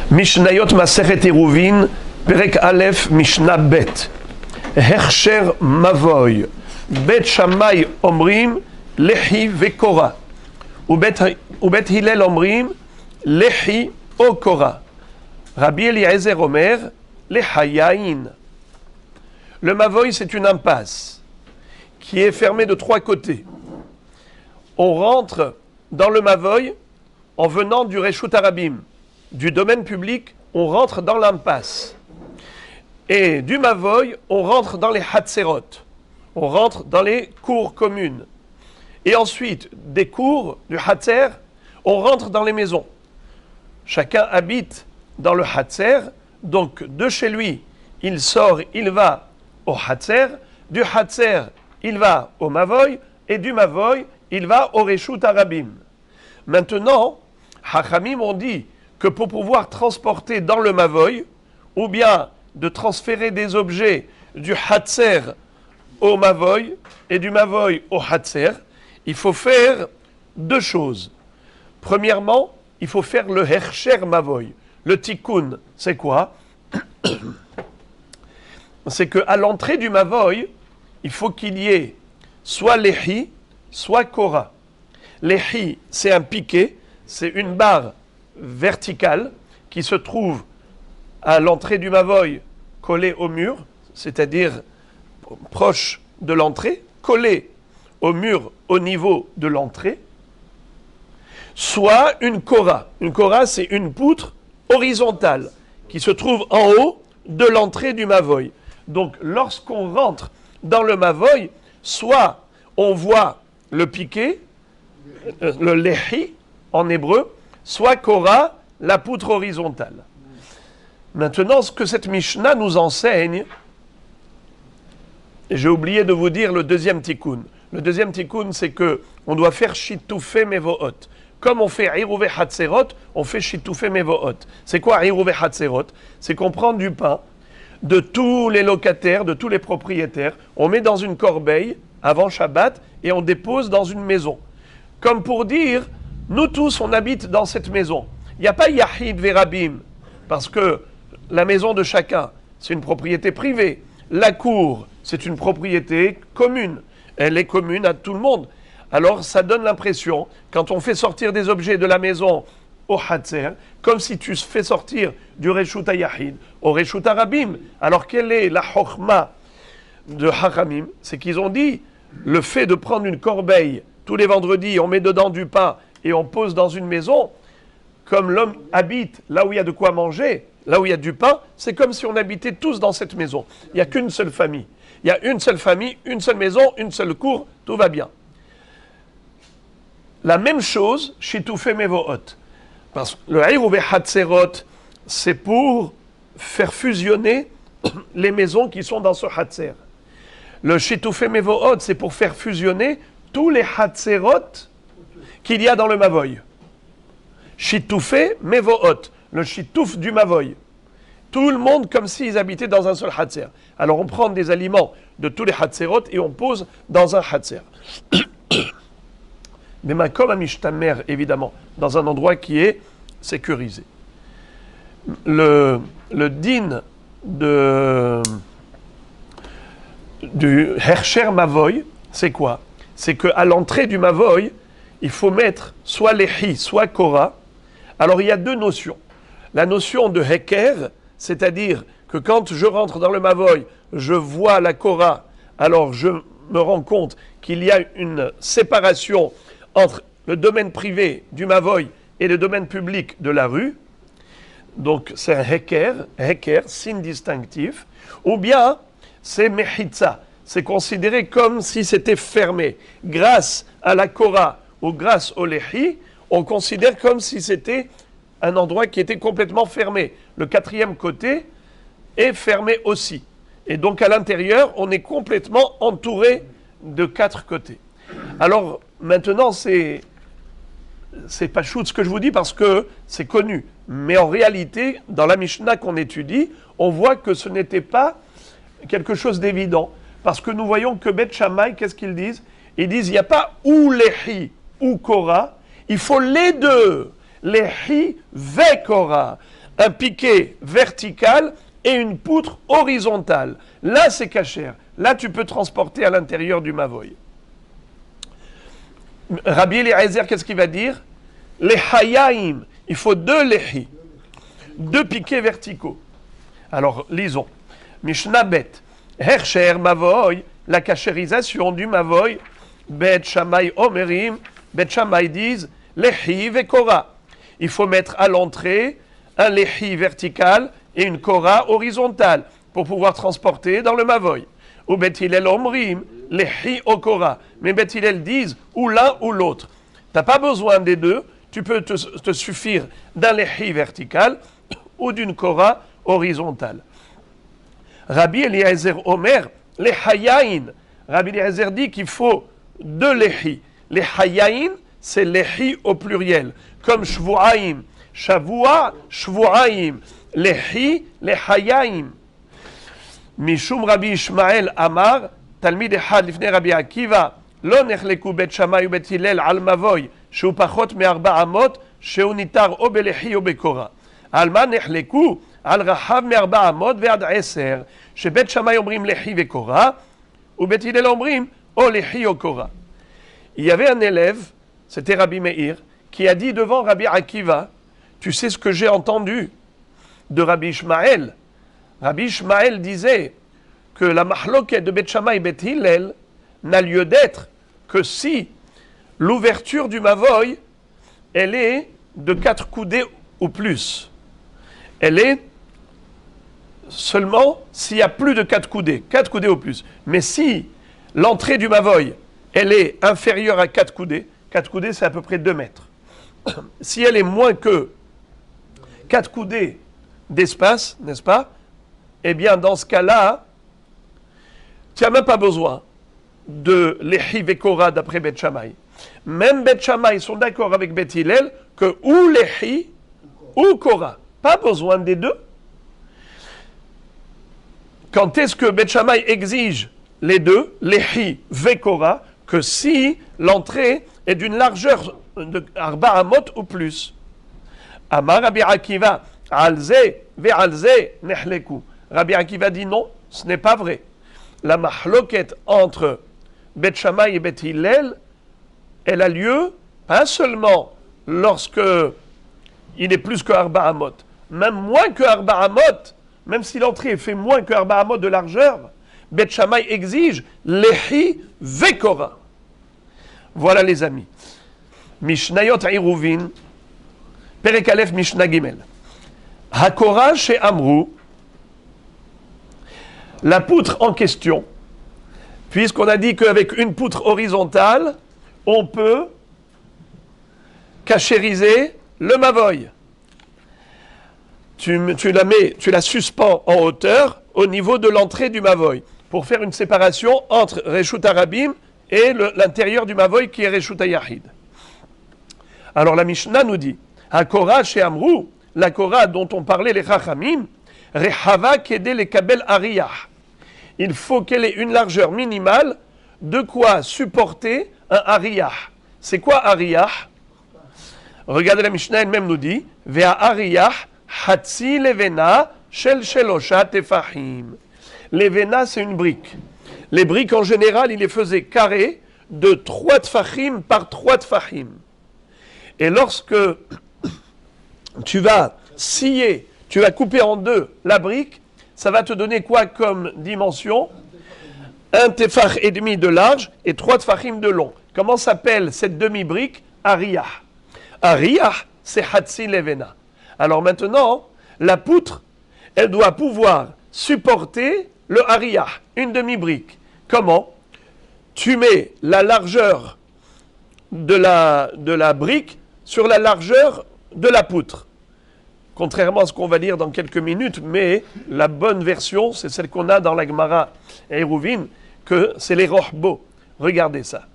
Mishnayot Masechet Eruvin, Perek Aleph, Mishnah Bet. Hersher Mavoy, Bet Shammai Omrim, Lehi Vekora. Ou Bet Hillel Omrim, Lehi Okora. Rabbi Eliezer Omer, Lehayain. Le Mavoy, c'est une impasse qui est fermée de trois côtés. On rentre dans le Mavoy en venant du Reshut Harabim, du domaine public, on rentre dans l'impasse. Et du Mavoy, on rentre dans les Hatzerot, on rentre dans les cours communes. Et ensuite, des cours du Hatzer, on rentre dans les maisons. Chacun habite dans le Hatzer, donc de chez lui, il sort, il va au Hatzer, du Hatzer, il va au Mavoy, et du Mavoy, il va au Reshut Harabim. Maintenant, Hachamim ont dit que pour pouvoir transporter dans le Mavoy, ou bien de transférer des objets du Hatzer au Mavoy et du Mavoy au Hatzer, il faut faire deux choses. Premièrement, il faut faire le Hersher Mavoy. Le Tikkun, c'est quoi? C'est qu'à l'entrée du Mavoy, il faut qu'il y ait soit Lehi, soit Kora. Lehi, c'est un piquet, c'est une barre verticale qui se trouve à l'entrée du Mavoy, collée au mur, c'est-à-dire proche de l'entrée, collée au mur au niveau de l'entrée, soit une Kora. Une Kora, c'est une poutre horizontale qui se trouve en haut de l'entrée du Mavoy. Donc, lorsqu'on rentre dans le Mavoy, soit on voit le piquet, le lehi en hébreu, soit Kora, la poutre horizontale. Maintenant, ce que cette Mishnah nous enseigne, et j'ai oublié de vous dire le deuxième tikkun. Le deuxième tikkun, c'est que on doit faire shitufé mevohot. Comme on fait Hiruvé Hatzerot, on fait shitufé mevohot. C'est quoi Hiruvé Hatzerot? C'est qu'on prend du pain de tous les locataires, de tous les propriétaires, on met dans une corbeille avant Shabbat et on dépose dans une maison. Comme pour dire, nous tous, on habite dans cette maison. Il n'y a pas Yahid Verabim, parce que la maison de chacun, c'est une propriété privée. La cour, c'est une propriété commune. Elle est commune à tout le monde. Alors, ça donne l'impression, quand on fait sortir des objets de la maison au Hatzer, comme si tu fais sortir du Reshut HaYahid au Reshut Harabim. Alors, quelle est la Chochma de Hachamim? C'est qu'ils ont dit, le fait de prendre une corbeille, tous les vendredis, on met dedans du pain et on pose dans une maison, comme l'homme habite là où il y a de quoi manger, là où il y a du pain, c'est comme si on habitait tous dans cette maison. Il n'y a qu'une seule famille. Il y a une seule famille, une seule maison, une seule cour, tout va bien. La même chose, Shitufé Mevohot. Parce que le Hiruvé Hatzerot, c'est pour faire fusionner les maisons qui sont dans ce Hatzer. Le Shitufé Mevohot, c'est pour faire fusionner tous les Hatzerot qu'il y a dans le Mavoy. Shitufé Mevohot, le Shituf du Mavoy. Tout le monde comme s'ils habitaient dans un seul Hatzer. Alors on prend des aliments de tous les Hatzerot et on pose dans un Hatzer. Mais Makom Amishtamer, évidemment, dans un endroit qui est sécurisé. Le din du Hersher Mavoy, c'est quoi? C'est qu'à l'entrée du Mavoy, il faut mettre soit Lehi, soit Kora. Alors il y a deux notions. La notion de Heker, c'est-à-dire que quand je rentre dans le Mavoy, je vois la Kora, alors je me rends compte qu'il y a une séparation entre le domaine privé du Mavoy et le domaine public de la rue. Donc c'est un Heker, signe distinctif. Ou bien c'est Mechitza, c'est considéré comme si c'était fermé. Grâce à la Kora ou grâce au Lehi, on considère comme si c'était un endroit qui était complètement fermé. Le quatrième côté est fermé aussi. Et donc à l'intérieur, on est complètement entouré de quatre côtés. Alors maintenant, c'est pas chou ce que je vous dis parce que c'est connu. Mais en réalité, dans la Mishnah qu'on étudie, on voit que ce n'était pas quelque chose d'évident. Parce que nous voyons que Bet Shammai, qu'est-ce qu'ils disent? Ils disent, il n'y a pas ou Lehi ou Kora, il faut les deux. Lehi ve Kora. un piquet vertical et une poutre horizontale. Là, c'est kasher. Là, tu peux transporter à l'intérieur du mavoy. Rabbi Eliezer, qu'est-ce qu'il va dire? Les hayaim, il faut 2 lehi, 2 piquets verticaux. Alors, lisons. Mishnah Bet, Hersher Mavoy, la cachérisation du Mavoy, Bet Shammai Omerim, Bet Shammai disent, Lehi ve Kora. Il faut mettre à l'entrée un Lehi vertical et une Kora horizontale pour pouvoir transporter dans le Mavoy. Ou Bet Hillel Omrim, Lehi o Kora. Mais Bet Hillel disent, ou l'un ou l'autre. Tu n'as pas besoin des deux, tu peux te suffire d'un Lehi vertical ou d'une Kora horizontale. Rabbi Eliezer Omer, les hayaïn. Rabbi Eliezer dit qu'il faut 2 lehi. Les hayaïn, c'est lehi au pluriel. Comme shvu'aim. Shavua, shvu'aim. Lehi, les hayaïn. Mishum Rabbi Ishmael Amar, Talmid Echad Lifnei Rabbi Akiva, Lo nechleku bet Shammai u bet Hillel al mavoy, שהוא פחות מ4 אמות, שהוא ניתר או בלחי או בקורה. על מה נחלקו? על רחב מ4 אמות ועד 10, שבית שמאי אומרים לחי וקורה, ובית הלל אומרים או לחי או קורה. Il y avait un élève, c'était Rabbi Meir, qui a dit devant Rabbi Akiva, tu sais ce que j'ai entendu de Rabbi Ishmael. Rabbi Ishmael disait que la mahloket de Bet Shammai et Bet Hillel n'a lieu d'être que si l'ouverture du mavoy, elle est de 4 coudées ou plus. Elle est seulement s'il y a plus de 4 coudées ou plus. Mais si l'entrée du mavoy, elle est inférieure à 4 coudées c'est à peu près 2 mètres. Si elle est moins que 4 coudées d'espace, n'est-ce pas? Eh bien, dans ce cas-là, tu n'as même pas besoin de Lehi Vekora d'après Bet Shammai. Même Bet Shammai sont d'accord avec Bet Hillel que ou Lehi ou Kora. Pas besoin des deux. Quand est-ce que Bet Shammai exige les deux, Lehi Vekora, que si l'entrée est d'une largeur de Arba Amot ou plus. Amar Rabbi Akiva, Alze ve'alze nehleku. Rabbi Akiva dit non, ce n'est pas vrai. La mahloket entre Bet Shammai et Bet Hillel, elle a lieu pas seulement lorsque il est plus que Arba Amot, même moins que Arba Amot, même si l'entrée fait moins que Arba Amot de largeur, Bet Shammai exige Lehi Vekora. Voilà les amis. Mishnayot Iruvin, Perek Aleph Mishnah Gimel. Hakora chez Amrou, la poutre en question, puisqu'on a dit qu'avec une poutre horizontale, on peut cachériser le mavoy. Tu la suspends en hauteur au niveau de l'entrée du mavoy pour faire une séparation entre Reshut Arabim et l'intérieur du mavoy qui est Reshut Yahid. Alors la Mishnah nous dit, Hakora chez Amrou, la Kora dont on parlait les Chachamim, Rehava kede le kabel ariyah. Il faut qu'elle ait une largeur minimale, de quoi supporter un ariyah. C'est quoi ariyah? Regardez la Mishnah elle-même nous dit, Vea ariyah hatsi levena shel shelosha tefahim. Levena c'est une brique. Les briques en général, il les faisait carrées de 3 tfahim par 3 tfahim. Et lorsque tu vas scier, tu vas couper en 2 la brique, ça va te donner quoi comme dimension? 1 tefah et demi de large et 3 tfahim de long. Comment s'appelle cette demi-brique? Ariyah. Ariyah, c'est Hatsi Levena. Alors maintenant, la poutre, elle doit pouvoir supporter le Ariyah, une demi-brique. Comment? Tu mets la largeur de la brique sur la largeur de la poutre. Contrairement à ce qu'on va dire dans quelques minutes, mais la bonne version, c'est celle qu'on a dans la Gemara Eruvin, que c'est les rohbo. Regardez ça.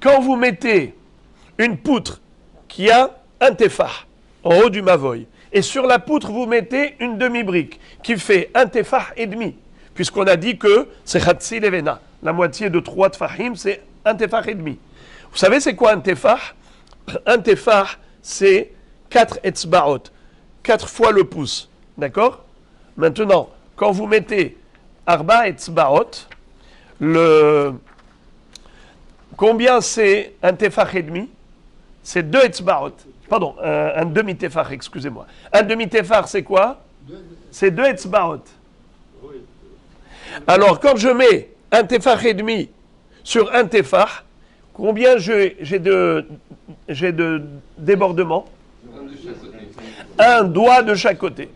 Quand vous mettez une poutre qui a un tefah en haut du mavoy, et sur la poutre vous mettez une demi-brique qui fait un tefah et demi, puisqu'on a dit que c'est Hatsi Levena, la moitié de 3 tefahim, c'est un tefah et demi. Vous savez c'est quoi un tefah? Un tefah, c'est 4 etzbaot. 4 fois le pouce. D'accord? Maintenant, quand vous mettez Arba Etzbaot, combien c'est un tefach et demi? C'est 2 Etzbaot. Pardon, un demi-tefach, excusez-moi. Un demi-tefach, c'est quoi? C'est 2 Etzbaot. Alors, quand je mets un tefach et demi sur un tefach, combien j'ai de débordement? Un doigt de chaque côté.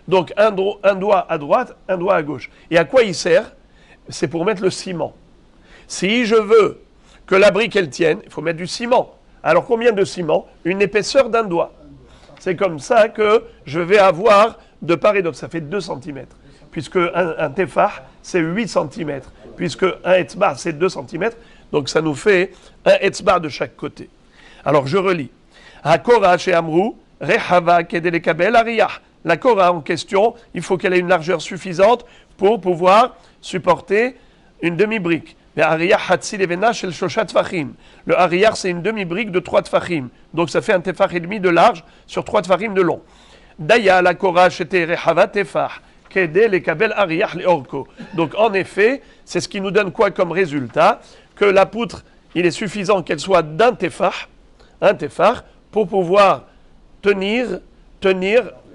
Donc, un doigt à droite, un doigt à gauche. Et à quoi il sert? C'est pour mettre le ciment. Si je veux que la brique, elle tienne, il faut mettre du ciment. Alors, combien de ciment? Une épaisseur d'un doigt. C'est comme ça que je vais avoir de part et d'autre. Ça fait 2 cm. Puisque un tefach, c'est 8 cm. Puisque un etzbar, c'est 2 cm. Donc, ça nous fait un etzbar de chaque côté. Alors, je relis. Hakora chez Amrou, Rehava kedelekabel ariyah. La Korah en question, il faut qu'elle ait une largeur suffisante pour pouvoir supporter une demi-brique. Le ariyah hatsi levena shel shosha tfachim. Le ariyah, c'est une demi-brique de 3 tfachim. Donc ça fait un tefach et demi de large sur 3 tfachim de long. Daya la Korah shete rehava tefach. Kede lekabel ariyah le orko. Donc en effet, c'est ce qui nous donne quoi comme résultat? Que la poutre, il est suffisant qu'elle soit d'un tefach, un tefach, pour pouvoir tenir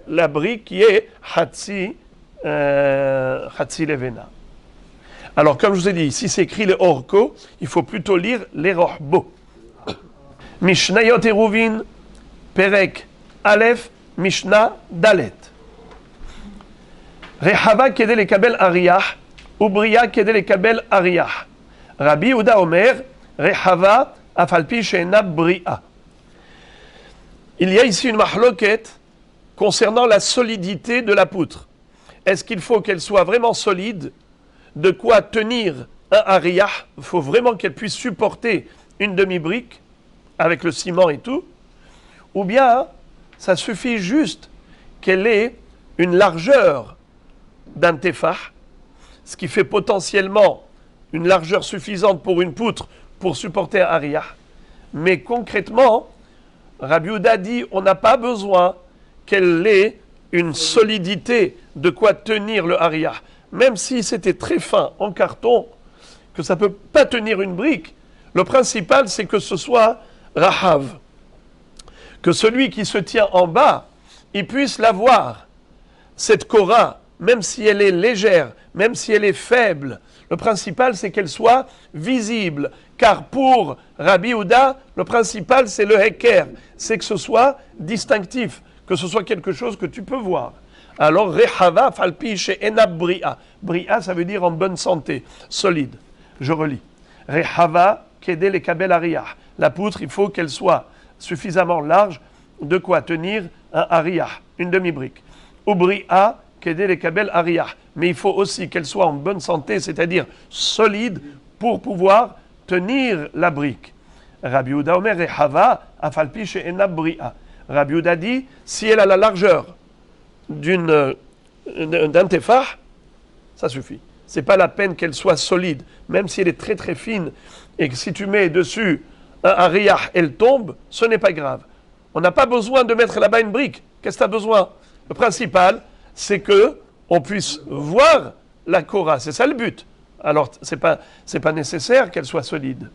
la brique qui est Hatsi Levena. Alors, comme je vous ai dit, si c'est écrit le Orko, il faut plutôt lire les Rohbo. Mishnayot Eruvin, Perek, Aleph, Mishnah, Dalet. Rehava kede lekabel ariyah, Ubriya kede lekabel ariyah. Rabbi Yehuda Omer, Rehava, afalpi she'ena bri'a. Il y a ici une mahloket concernant la solidité de la poutre. Est-ce qu'il faut qu'elle soit vraiment solide? De quoi tenir un ariyah? Il faut vraiment qu'elle puisse supporter une demi-brique avec le ciment et tout. Ou bien, ça suffit juste qu'elle ait une largeur d'un tefach, ce qui fait potentiellement une largeur suffisante pour une poutre pour supporter un ariyah. Mais concrètement, Rabbi Yehuda dit on n'a pas besoin qu'elle ait une solidité de quoi tenir le ariyah. Même si c'était très fin en carton, que ça ne peut pas tenir une brique, le principal c'est que ce soit rahav. Que celui qui se tient en bas, il puisse la voir. Cette Korah, même si elle est légère, même si elle est faible, le principal c'est qu'elle soit visible. Car pour Rabbi Yehuda, le principal c'est le heker, c'est que ce soit distinctif, que ce soit quelque chose que tu peux voir. Alors, Rehava falpi she'ena bri'a. Bri'a, ça veut dire en bonne santé, solide. Je relis. Rehava kede lekabel ariyah. La poutre, il faut qu'elle soit suffisamment large, de quoi tenir un ariyah, une demi-brique. Ubri'a kede lekabel ariyah. Mais il faut aussi qu'elle soit en bonne santé, c'est-à-dire solide, pour pouvoir tenir la brique. Rabbi Yehuda Omer Rehava afalpi she'ena bri'a. Rabbi Yehuda dit, si elle a la largeur d'un tefach, ça suffit. C'est pas la peine qu'elle soit solide, même si elle est très très fine, et que si tu mets dessus un ariyah, elle tombe, ce n'est pas grave. On n'a pas besoin de mettre là-bas une brique. Qu'est-ce que tu as besoin? Le principal, c'est que on puisse voir la Korah. C'est ça le but. Alors, c'est pas nécessaire qu'elle soit solide.